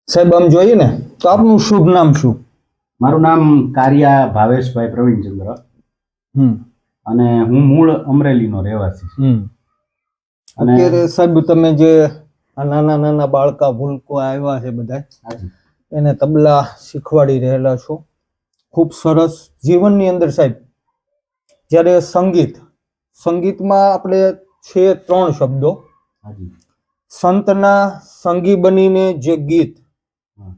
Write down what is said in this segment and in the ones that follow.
સાહેબ આમ જોઈએ ને તો આપનું શુભ નામ શું? મારું નામ કારિયા ભાવેશભાઈ પ્રવીણચંદ્ર હમ અને હું મૂળ અમરેલીનો રહેવાસી છું. અને અત્યારે સાહેબ તમે જે આ નાના નાના બાળકા ભૂલકો આવ્યા છે બધા હાજી, એને તબલા શીખવાડી રહેલા છો. ખૂબ સરસ. જીવનની અંદર સાહેબ જ્યારે સંગીતમાં આપણે છે 3 શબ્દો. હાજી, સંતના સંગી બનીને જે ગીત, હા,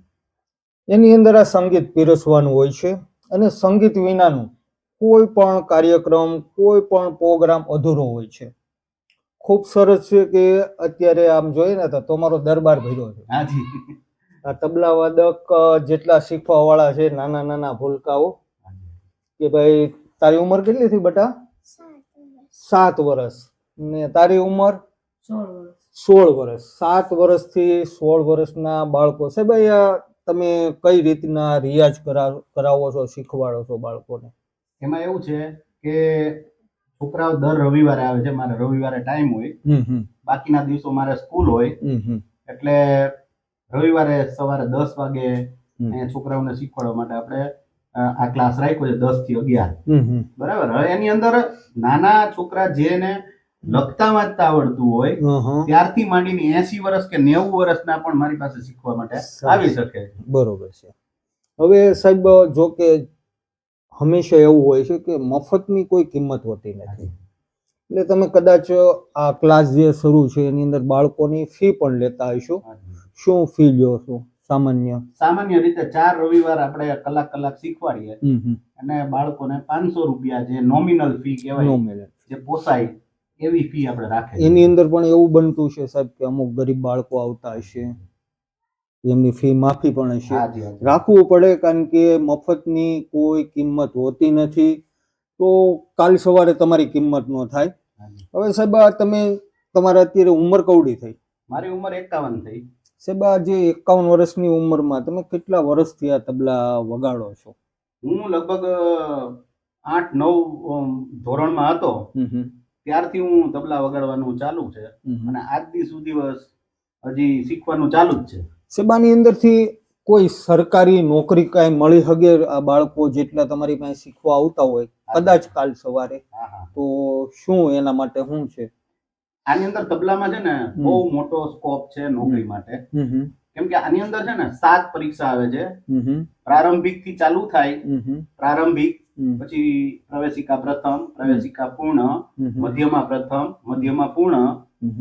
એની અંદર આ સંગીત પીરસવાનું હોય છે અને સંગીત વિનાનું કોઈ પણ કાર્યક્રમ, કોઈ પણ પ્રોગ્રામ અધૂરો હોય છે. ખૂબ સરસ છે કે અત્યારે આમ જોઈએ ને તો તમારો દરબાર ભર્યો છે. હાજી, આ તબલા વાદક જેટલા શીખવા વાળા છે, નાના નાના ભૂલકાઓ, કે ભાઈ તારી ઉંમર કેટલી થઈ બેટા? 7 વર્ષ. ને તારી ઉંમર 16 વર્ષ. 7 વર્ષથી 16 વર્ષના બાળકો છે. ભાઈ તમે કઈ રીતના રિયાઝ કરાવો છો, શીખવાડો છો બાળકોને? એમાં એવું છે કે છોકરાઓ દર રવિવારે આવે છે. મારે રવિવારે ટાઈમ હોય, બાકીના દિવસો મારે સ્કૂલ હોય, એટલે રવિવારે સવારે 10 વાગે અહીંયા છોકરાઓને શીખવાડવા માટે આપણે આ ક્લાસ રાખ્યો છે 10 થી 11. બરાબર. હવે એની અંદર નાના છોકરા જેને લખતા વાંચતા આવડતું હોય ત્યારથી માંડીને 80 વર્ષ કે 90 વર્ષના પણ મારી પાસે શીખવા માટે આવી શકે. બરોબર છે. હવે સાહેબ જો કે હંમેશા એવું હોય છે કે મફતની કોઈ કિંમત હોતી નથી, એટલે તમે કદાચ આ ક્લાસ જે શરૂ છે એની અંદર બાળકોની ફી પણ લેતા હશો. શું ફી લ્યો છો સામાન્ય રીતે 4 રવિવાર આપણે કલાક શીખવાડીએ અને બાળકોને 500 રૂપિયા જે નોમિનલ ફી કહેવાય, જે પોસાય એવી ફી આપણે રાખીએ. એની અંદર પણ એવું બનતું છે સાહેબ કે અમુક ગરીબ બાળકો આવતા હશે, એમની ફી માફી પણ હશે. રાખવું પડે, કારણ કે મફતની કોઈ કિંમત હોતી નથી. તો કાલ સવારે તમારી કિંમત ન થાય. હવે સાહેબ તમે તમારા અત્યારે ઉંમર કવડી થઈ? મારી ઉંમર 51 થઈ. સાહેબ જે 51 વર્ષની ઉંમરમાં તમે કેટલા વર્ષથી આ તબલા વગાડો છો? હું લગભગ 8-9 ધોરણમાં હતો ત્યારથી હું તબલા વગાડવાનું ચાલુ છે અને આજ દી સુધી હજી શીખવાનું ચાલુ જ છે. સેબાની અંદરથી કોઈ સરકારી નોકરી કાંઈ મળી શકે આ બાળકો જેટલા તમારી પાસે શીખવા આવતા હોય કદાચ કાલ સવારે, તો શું એના માટે શું છે? આની અંદર તબલામાં છે ને બહુ મોટો સ્કોપ છે નોકરી માટે. કેમ કે આની અંદર છે ને 7 પરીક્ષા આવે છે. પ્રારંભિક થી ચાલુ થાય, પ્રારંભિક, પછી પ્રવેશિકા પ્રથમ, પ્રવેશિકા પૂર્ણ, મધ્યમાં પ્રથમ, મધ્યમાં પૂર્ણ,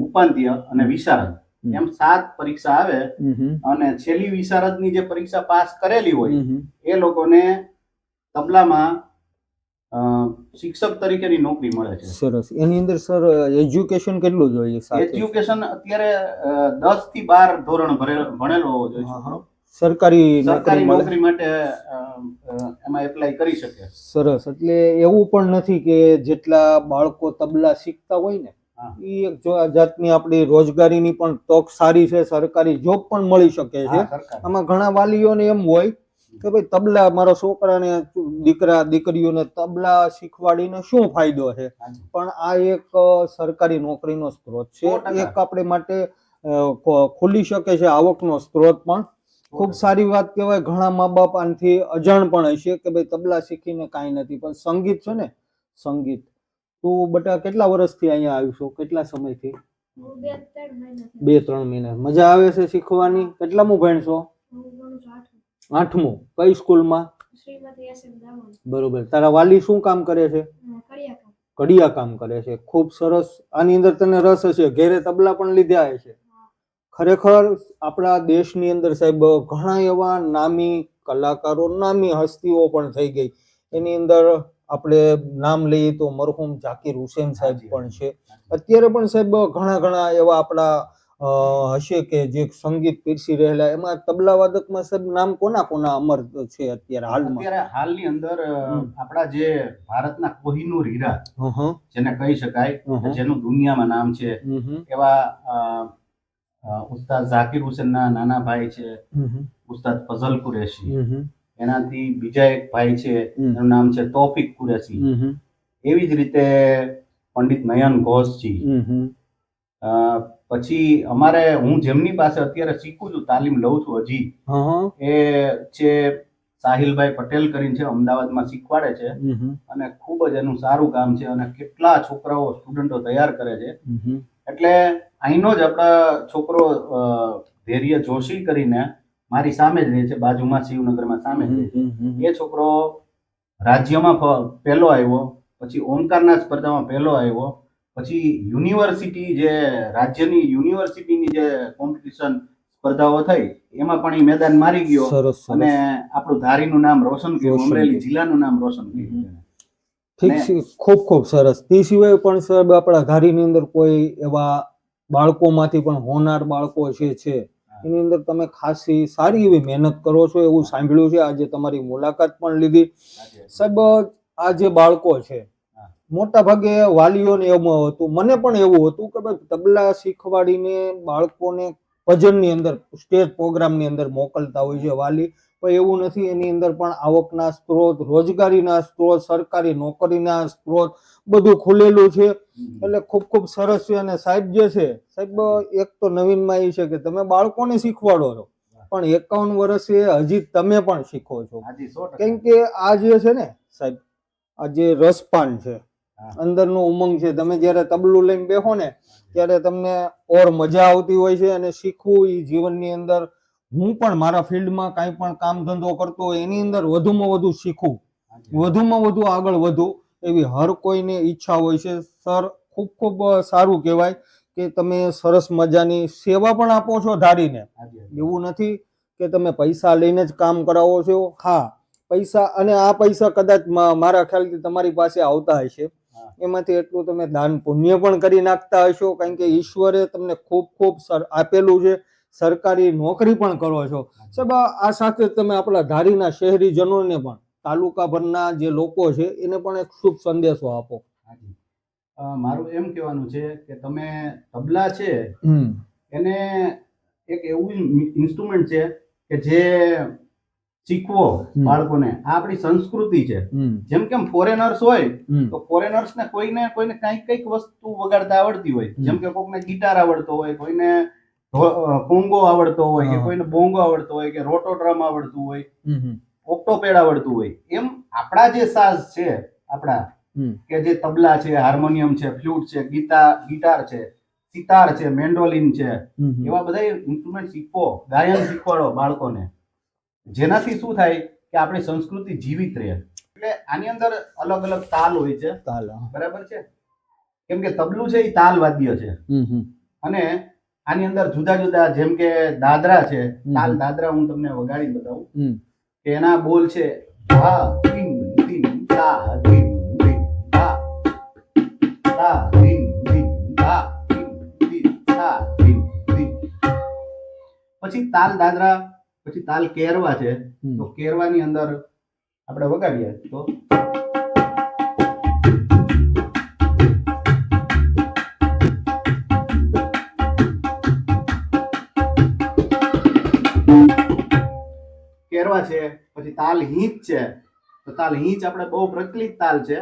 ઉપાંત્ય અને વિશારદ. એમ 7 પરીક્ષા આવે અને છેલ્લી વિશારદની જે પરીક્ષા પાસ કરેલી હોય એ લોકોને તબલામાં શિક્ષક તરીકેની નોકરી મળે છે. સરસ. એની અંદર સર એજ્યુકેશન કેટલું જોઈએ? એજ્યુકેશન અત્યારે 10 થી 12 ધોરણ ભણેલો હોવો જોઈએ. સરકારી નોકરી માટે એમાં એપ્લાય કરી શકે. સરસ. એટલે એવું પણ નથી કે જેટલા બાળકો તબલા શીખતા હોય ને એ એક જાતની આપણી રોજગારીની પણ તક સારી છે, સરકારી જોબ પણ મળી શકે છે. આમાં ઘણા વાલીઓને એમ હોય કે ભાઈ તબલા મારા છોકરાને, દીકરીઓને તબલા શીખવાડીને શું ફાયદો છે? પણ આ એક સરકારી નોકરીનો સ્ત્રોત છે, એક આપણે માટે ખુલી શકે છે આવકનો સ્ત્રોત પણ. ખૂબ સારી વાત કહેવાય. ઘણા મા બાપ આનાથી અજાણ પણ હશે કે ભાઈ તબલા શીખીને કાંઈ નથી, પણ સંગીત છે ને, સંગીત. તું બેટા કેટલા વર્ષથી અહીંયા આવીશું? કેટલા સમયથી? 2-3 મહિના. મજા આવે છે શીખવાની? કેટલામું ભણશો? 8મું. કઈ સ્કૂલમાં? બરોબર. તારા વાલી શું કામ કરે છે? કડિયા કામ કરે છે. ખૂબ સરસ. આની અંદર તને રસ હશે, ઘેરે તબલા પણ લીધા હશે. ખરેખર આપણા દેશની અંદર સાહેબ ઘણા એવા નામી કલાકારો, નામી હસ્તીઓ પણ થઈ ગઈ. એની અંદર આપણે નામ લઈએ તો મરહુમ ઝાકીર હુસેન સાહેબ પણ છે. અત્યારે પણ સાહેબ ઘણા એવા આપણા હશે કે જે સંગીત પીરસી રહેલા. એમાં તબલા વાદકમાં સાહેબ નામ કોના અમર છે અત્યારે હાલમાં? હાલની અંદર આપણા જે ભારતના કોહિનૂર હીરા જેને કહી શકાય, જેનું દુનિયામાં નામ છે, એવા ઉસ્તાદ ઝાકીર હુસેનના નાના ભાઈ છે ઉસ્તાદ ફઝલ કુરેશી. એનાથી બીજા એક ભાઈ છે, એનું નામ છે તૌફિક કુરેશી. એવી જ રીતે પંડિત નયન ઘોષજી, પછી અમારે હું જેમની પાસે અત્યારે શીખું છું, તાલીમ લઉં છું હજી, હા એ છે સાહિલભાઈ પટેલ કરીને છે, અમદાવાદમાં શીખવાડે છે અને ખૂબ જ એનું સારું કામ છે અને કેટલા છોકરાઓ સ્ટુડન્ટો તૈયાર કરે છે. એટલે અહીંનો જ આપણા છોકરો ધૈર્ય જોશી કરીને મારી સામે જ રહે છે, બાજુમાં શિવનગરમાં સામે જ રહે છે. એ છોકરો રાજ્યમાં પહેલો આવ્યો, પછી ઓમકારના સ્પર્ધામાં પહેલો આવ્યો, પછી યુનિવર્સિટી જે રાજ્યની યુનિવર્સિટીની જે કોમ્પિટિશન સ્પર્ધાઓ થઈ એમાં પણ એ મેદાન મારી ગયો સરસ અને આપણું ધારીનું નામ રોશન કર્યું, અમરેલી જિલ્લાનું નામ રોશન કર્યું. ઠીક છે, ખૂબ ખૂબ સરસ. તે સિવાય પણ સાહેબ આપણા ધારીની અંદર કોઈ એવા બાળકોમાંથી પણ હોનાર બાળકો છે એની અંદર તમે ખાસી સારી એવી મહેનત કરો છો એવું સાંભળ્યું છે, આજે તમારી મુલાકાત પણ લીધી. સાહેબ આ જે બાળકો છે મોટા ભાગે વાલીઓને એવું હતું, મને પણ એવું હતું કે ભાઈ તબલા શીખવાડીને બાળકોને ભજનની અંદર સ્ટેજ પ્રોગ્રામની અંદર મોકલતા હોય છે વાલી, પણ એવું નથી. એની અંદર પણ આવકના સ્ત્રોત, રોજગારીના સ્ત્રોત, સરકારી નોકરીના સ્ત્રોત બધું ખુલેલું છે. એટલે ખૂબ ખૂબ સરસ છે. અને સાહેબ જે છે, સાહેબ એક તો નવીનમાં એ છે કે તમે બાળકોને શીખવાડો છો, પણ 51 વર્ષે હજી તમે પણ શીખો છો. કેમ કે આ જે છે ને સાહેબ, આ જે રસપાન છે, અંદરનો ઉમંગ છે, તમે જ્યારે તબલું લઈને બેહો ને ત્યારે તમને ઓર મજા આવતી હોય છે. અને શીખવું એ જીવનની અંદર, હું પણ મારા ફિલ્ડમાં કાંઈ પણ કામ ધંધો કરતો હોય એની અંદર વધુમાં વધુ શીખવું, વધુમાં વધુ આગળ વધવું એવી હર કોઈને ઈચ્છા હોય છે. સર ખૂબ ખૂબ સારું કહેવાય કે તમે સરસ મજાની સેવા પણ આપો છો ધારીને. એવું નથી કે તમે પૈસા લઈને જ કામ કરાવો છો. હા, પૈસા, અને આ પૈસા કદાચ મારા ખ્યાલથી તમારી પાસે આવતા હશે, એમાંથી એટલું તમે દાન પુણ્ય પણ કરી નાખતા હશો, કારણ કે ઈશ્વરે તમને ખૂબ ખૂબ આપેલું છે. સરકારી નોકરી પણ કરો છો સાહેબ. આ સાથે તમે આપણા ધારીના શહેરીજનોને પણ, તાલુકાભરના જે લોકો છે એને પણ એક શુભ સંદેશો આપો. મારું એમ કહેવાનું છે કે તમે તબલા છે એને એક એવું ઇન્સ્ટ્રુમેન્ટ છે કે જે શીખવો બાળકોને. આ આપણી સંસ્કૃતિ છે. જેમ કેમ ફોરેનર્સ હોય તો ફોરેનર્સ ને કોઈને કઈક વસ્તુ વગાડતા આવડતી હોય, જેમ કે કોઈને ગિટાર આવડતો હોય, કોઈને કોંગો આવડતો હોય, કે કોઈને બોંગો આવડતો હોય, કે રોટો ડ્રમ આવડતું હોય, ઓક્ટોપેડ આવડતું હોય. એમ આપણા જે સાઝ છે, આપણા કે જે તબલા છે, હાર્મોનિયમ છે, ફ્લૂટ છે, ગિટાર છે, સિતાર છે, મેન્ડોલિન છે, એવા બધા ઇન્સ્ટ્રુમેન્ટ શીખવો, ગાયન શીખવાડો બાળકોને. જેનાથી શું થાય કે આપણી સંસ્કૃતિ જીવિત રહે. એટલે આની અંદર અલગ અલગ તાલ હોય છે, બરાબર છે? કેમ કે તબલું છે એ તાલ વાદ્ય છે અને આની અંદર જુદા જુદા, જેમ કે દાદરા છે, તાલ દાદરા હું તમને વગાડી બતાવું કે એના બોલ છે ધા ધીમ ધીમ ધા ધીમ ધીમ ધા ધા ધીમ ધીમ ધા ધીમ ધીમ ધા ધીમ ધીમ. પછી તાલ દાદરા, પછી તાલ કેરવા છે. તો કેરવાની અંદર આપણે વગાડીએ તો કેરવા છે. પછી તાલ હિંચ છે. તો તાલ હિંચ આપણે બહુ પ્રચલિત તાલ છે.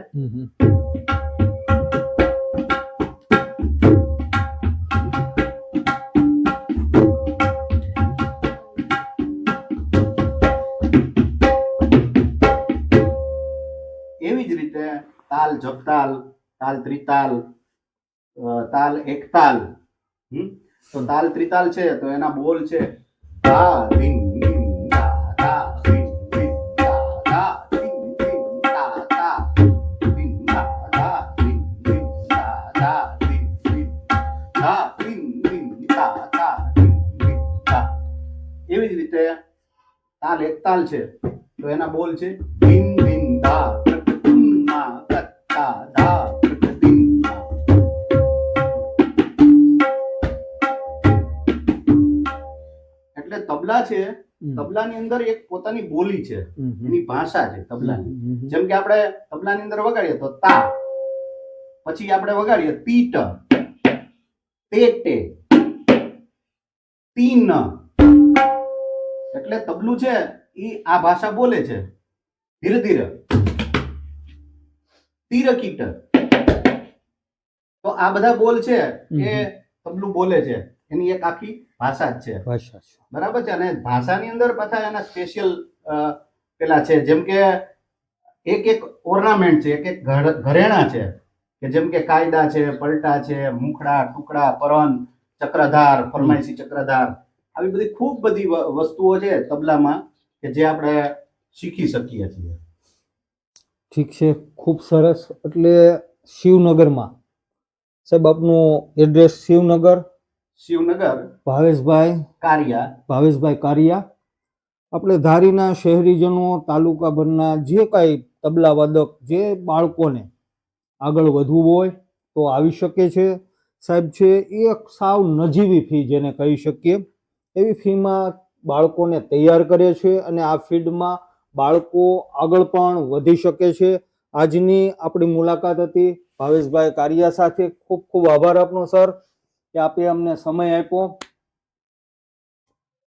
એવી જ રીતે તાલ જપતાલ, તાલ ત્રિતાલ, તાલ એકતાલ. તો તાલ ત્રિતાલ છે તો એના બોલ છે ધા ધીમ ધીમ ધા ધા ધીમ ધીમ ધા ધા ધીમ ધીમ ધા ધા ધીમ ધા ધા ધીમ ધીમ ધા ધા ધીમ ધીમ ધા ધીમ ધીમ ધા ધા ધીમ ધીમ ધા. એવી જ રીતે તાલ એકતાલ છે તો એના બોલ છે ધીમ ધીમ ધા પ્રકટુન્ના કત્તા ધા પ્રકટિન્ના. એટલે તબલા છે, તબલાની અંદર એક પોતાની બોલી છે, એની ભાષા છે તબલાની. જેમ કે આપણે તબલાની અંદર વગાડીએ તો તા, પછી આપણે વગાડીએ તીટ, તેટે, તીન. એટલે તબલું છે એ આ ભાષા બોલે છે. ધીરે ધીરે તીર કીટ. તો આ બધા બોલ છે એ તબલું બોલે છે એની એક આખી ભાષા જ છે, ભાષા છે. બરાબર છે. અને ભાષાની અંદર પાછા એના સ્પેશિયલ પેલા છે, જેમ કે એક ઓર્નામેન્ટ છે, એક ઘરેણા છે, કે જેમ કે કાયદા છે, પલટા છે, મુખડા, ટુકડા, પરન, ચક્રધાર, ફરમાઈશી ચક્રધાર, આવી બધી ખૂબ બધી વસ્તુઓ છે તબલામાં કે જે આપણે શીખી શકીએ છીએ. ઠીક છે, ખૂબ સરસ. એટલે શિવનગરમાં સાહેબ આપનું એડ્રેસ શિવનગર, ભાવેશભાઈ કારિયા. આપણે ધારીના શહેરીજનો, તાલુકાભરના જે કાંઈ તબલા વાદક, જે બાળકોને આગળ વધવું હોય તો આવી શકે છે. સાહેબ છે એક સાવ નજીવી ફી જેને કહી શકીએ એવી ફીમાં બાળકોને તૈયાર કરે છે અને આ ફિલ્ડમાં બાળકો આગળ પણ વધી શકે છે. આજની આપણી મુલાકાત હતી ભાવેશભાઈ કારિયા સાથે. ખૂબ ખૂબ આભાર આપનો સર કે આપે અમને સમય આપ્યો.